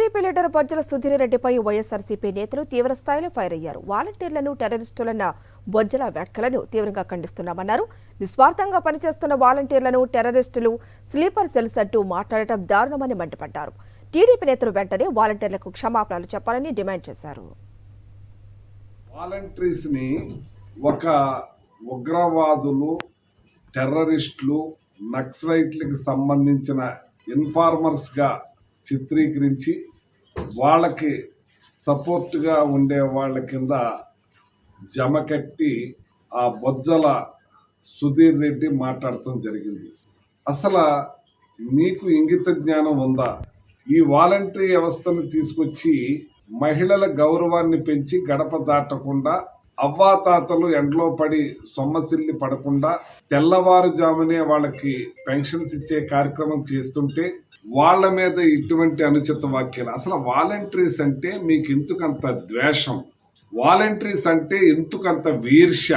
TDP leader Bojjala Sudheer రెడ్డిపై వైఎస్ఆర్సీపీ నేతలు తీవ్ర స్థాయిలో ఫైర్ అయ్యారు. వాలంటీర్లను టెర్రరిస్టులన్న బొజ్జల వ్యాఖ్యలను తీవ్రంగా ఖండిస్తున్నామన్నారు. నిస్వార్థంగా పనిచేస్తున్న వాలంటీర్లను టెర్రరిస్టులు, స్లీపర్ సెల్స్ అంటూ మాట్లాడటం దారుణమని మండిపడ్డారు. టీడీపీ నేతలు వెంటనే వాలంటీర్లకు క్షమాపణలు చెప్పాలని డిమాండ్ చేశారు. వాలంటీర్స్ ని ఒక ఉగ్రవాదులు, టెర్రరిస్టులు, నక్సలైట్లకు సంబంధించిన ఇన్ఫార్మర్స్ గా చిత్రీకరించి వాళ్ళకి సపోర్ట్గా ఉండే వాళ్ళ కింద జమకట్టి ఆ బొజ్జల సుధీర్ రెడ్డి మాట్లాడటం జరిగింది. అసలు నీకు ఇంగిత జ్ఞానం ఉందా? ఈ వాలంటరీ వ్యవస్థను తీసుకొచ్చి మహిళల గౌరవాన్ని పెంచి గడప దాటకుండా, అవ్వాతాతలు ఎండలో పడి సొమ్మసిల్లి పడకుండా తెల్లవారుజామునే వాళ్ళకి పెన్షన్స్ ఇచ్చే కార్యక్రమం చేస్తుంటే వాళ్ళ మీద ఇటువంటి అనుచిత వాక్యాలు. అసలు వాలంటీర్స్ అంటే మీకు ఎందుకంత ద్వేషం? వాలంటీర్స్ అంటే ఎందుకంత వీర్ష్య?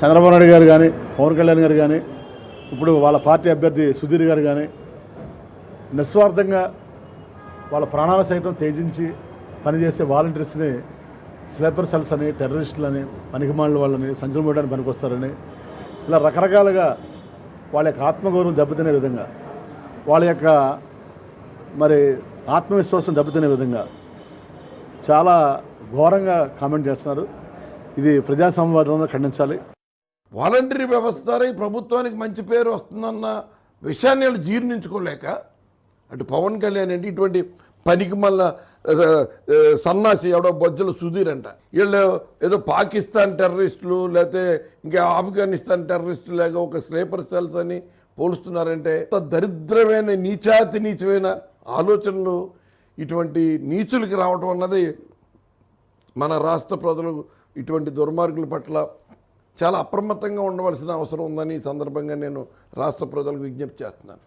చంద్రబాబు నాయుడు గారు కానీ, పవన్ కళ్యాణ్ గారు కానీ, ఇప్పుడు వాళ్ళ పార్టీ అభ్యర్థి సుధీర్ గారు కానీ నిస్వార్థంగా వాళ్ళ ప్రాణాల సైతం త్యజించి పనిచేసే వాలంటీర్స్ని స్లీపర్ సెల్స్ అని, టెర్రరిస్టులని, పనికిమాలిన వాళ్ళని, సంచలనం వేయడానికి పనికొస్తారని, ఇలా రకరకాలుగా వాళ్ళ యొక్క ఆత్మగౌరవం దెబ్బతినే విధంగా, వాళ్ళ యొక్క ఆత్మవిశ్వాసం దెబ్బతినే విధంగా చాలా ఘోరంగా కామెంట్ చేస్తున్నారు. ఇది ప్రజా సంవాదంలో ఖండించాలి. వాలంటరీ వ్యవస్థ ద్వారా ఈ ప్రభుత్వానికి మంచి పేరు వస్తుందన్న విషయాన్ని వాళ్ళు జీర్ణించుకోలేక, అటు పవన్ కళ్యాణ్ అంటే ఇటువంటి పనికి మళ్ళా సన్నాసి ఎవడో బొజ్జల సుధీర్ అంట, వీళ్ళు ఏదో పాకిస్తాన్ టెర్రరిస్టులు లేకపోతే ఇంకా ఆఫ్ఘనిస్తాన్ టెర్రరిస్టులు లేక ఒక స్లీపర్ సెల్స్ అని పోలుస్తున్నారంటే దరిద్రమైన నీచాతి నీచమైన ఆలోచనలు ఇటువంటి నీచులకి రావటం అన్నది మన రాష్ట్ర ప్రజలు ఇటువంటి దుర్మార్గుల పట్ల చాలా అప్రమత్తంగా ఉండవలసిన అవసరం ఉందని ఈ సందర్భంగా నేను రాష్ట్ర ప్రజలకు విజ్ఞప్తి చేస్తున్నాను.